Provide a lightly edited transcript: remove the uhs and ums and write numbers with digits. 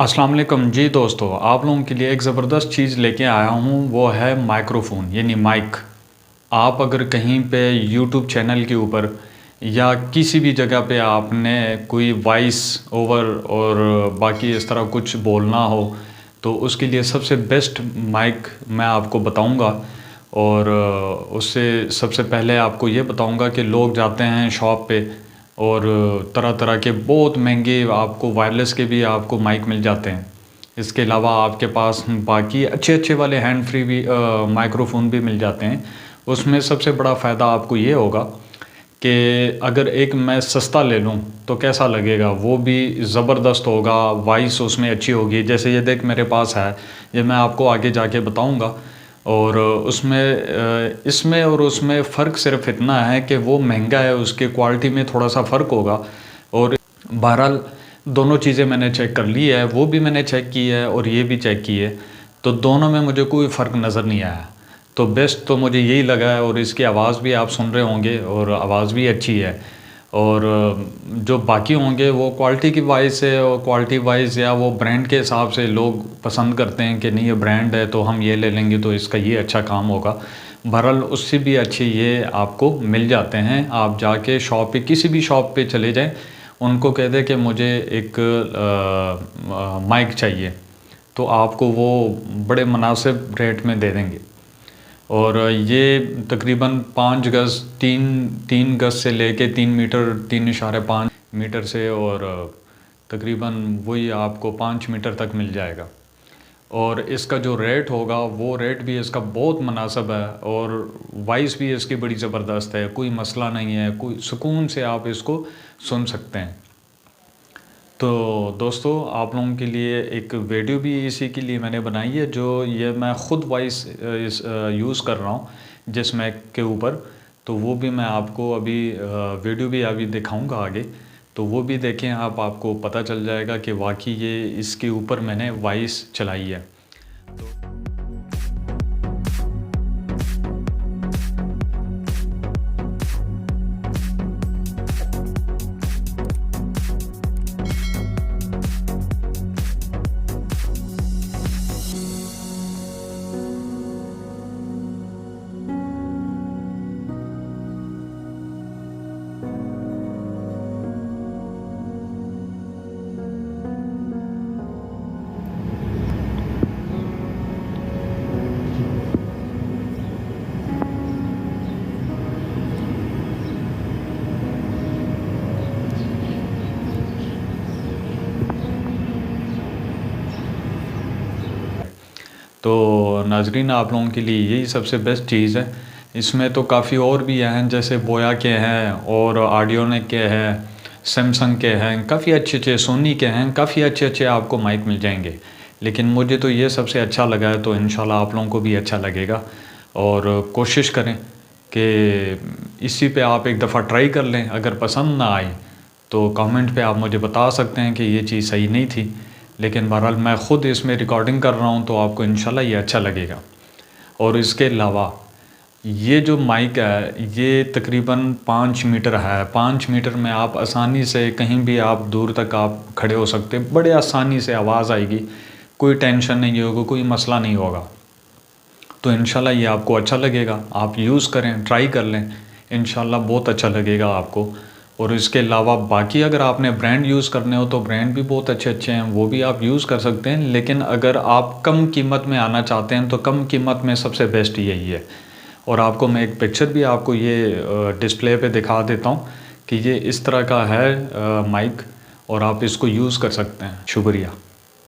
अस्सलाम वालेकुम जी दोस्तों, आप लोगों के लिए एक ज़बरदस्त चीज़ लेके आया हूँ। वो है माइक्रोफ़ोन यानी माइक। आप अगर कहीं पे यूट्यूब चैनल के ऊपर या किसी भी जगह पे आपने कोई वॉइस ओवर और बाकी इस तरह कुछ बोलना हो, तो उसके लिए सबसे बेस्ट माइक मैं आपको बताऊंगा। और उससे सबसे पहले आपको ये बताऊंगा कि लोग जाते हैं शॉप पे और तरह तरह के बहुत महंगे आपको वायरलेस के भी आपको माइक मिल जाते हैं। इसके अलावा आपके पास बाकी अच्छे अच्छे वाले हैंड फ्री भी माइक्रोफोन भी मिल जाते हैं। उसमें सबसे बड़ा फ़ायदा आपको ये होगा कि अगर एक मैं सस्ता ले लूँ तो कैसा लगेगा, वो भी ज़बरदस्त होगा, वॉइस उसमें अच्छी होगी। जैसे ये देख मेरे पास है, ये मैं आपको आगे जाके बताऊंगा। और उसमें इसमें और उसमें फ़र्क सिर्फ इतना है कि वो महंगा है, उसके क्वालिटी में थोड़ा सा फ़र्क होगा। और बहरहाल दोनों चीज़ें मैंने चेक कर ली है, वो भी मैंने चेक की है और ये भी चेक की है, तो दोनों में मुझे कोई फ़र्क नज़र नहीं आया। तो बेस्ट तो मुझे यही लगा है। और इसकी आवाज़ भी आप सुन रहे होंगे और आवाज़ भी अच्छी है। और जो बाकी होंगे वो क्वालिटी की वाइज से और क्वालिटी वाइज या वो ब्रांड के हिसाब से लोग पसंद करते हैं कि नहीं ये ब्रांड है तो हम ये ले लेंगे तो इसका ये अच्छा काम होगा। बहरहाल उससे भी अच्छे ये आपको मिल जाते हैं। आप जाके शॉप पे किसी भी शॉप पे चले जाएं, उनको कह दें कि मुझे एक माइक चाहिए, तो आपको वो बड़े मुनासिब रेट में दे देंगे। और ये तकरीबन 5 गज़ 3 गज़ से लेके 3 मीटर 3.5 मीटर से और तकरीबन वही आपको 5 मीटर तक मिल जाएगा। और इसका जो रेट होगा वो रेट भी इसका बहुत मुनासिब है और वॉइस भी इसकी बड़ी ज़बरदस्त है, कोई मसला नहीं है, कोई सुकून से आप इसको सुन सकते हैं। तो दोस्तों, आप लोगों के लिए एक वीडियो भी इसी के लिए मैंने बनाई है, जो ये मैं ख़ुद वॉइस यूज़ कर रहा हूँ जिस मैक के ऊपर। तो वो भी मैं आपको अभी वीडियो भी अभी दिखाऊंगा आगे, तो वो भी देखें आप, आपको पता चल जाएगा कि वाकई ये इसके ऊपर मैंने वॉइस चलाई है। तो नाज़रीन, आप लोगों के लिए यही सबसे बेस्ट चीज़ है। इसमें तो काफ़ी और भी हैं, जैसे बोया के हैं और ऑडियोनिक के हैं, सैमसंग के हैं, काफ़ी अच्छे अच्छे, सोनी के हैं, काफ़ी अच्छे अच्छे आपको माइक मिल जाएंगे। लेकिन मुझे तो ये सबसे अच्छा लगा है, तो इंशाल्लाह आप लोगों को भी अच्छा लगेगा। और कोशिश करें कि इसी पे आप एक दफ़ा ट्राई कर लें। अगर पसंद ना आए तो कमेंट पे आप मुझे बता सकते हैं कि ये चीज़ सही नहीं थी। लेकिन बहरहाल मैं ख़ुद इसमें रिकॉर्डिंग कर रहा हूँ, तो आपको इंशाल्लाह ये अच्छा लगेगा। और इसके अलावा ये जो माइक है ये तकरीबन 5 मीटर है। 5 मीटर में आप आसानी से कहीं भी आप दूर तक आप खड़े हो सकते हैं, बड़े आसानी से आवाज़ आएगी, कोई टेंशन नहीं होगा, कोई मसला नहीं होगा। तो इंशाल्लाह ये आपको अच्छा लगेगा। आप यूज़ करें, ट्राई कर लें, इंशाल्लाह बहुत अच्छा लगेगा आपको। और इसके अलावा बाकी अगर आपने ब्रांड यूज़ करने हो तो ब्रांड भी बहुत अच्छे अच्छे हैं, वो भी आप यूज़ कर सकते हैं। लेकिन अगर आप कम कीमत में आना चाहते हैं तो कम कीमत में सबसे बेस्ट यही है। और आपको मैं एक पिक्चर भी आपको ये डिस्प्ले पे दिखा देता हूँ कि ये इस तरह का है माइक, और आप इसको यूज़ कर सकते हैं। शुक्रिया।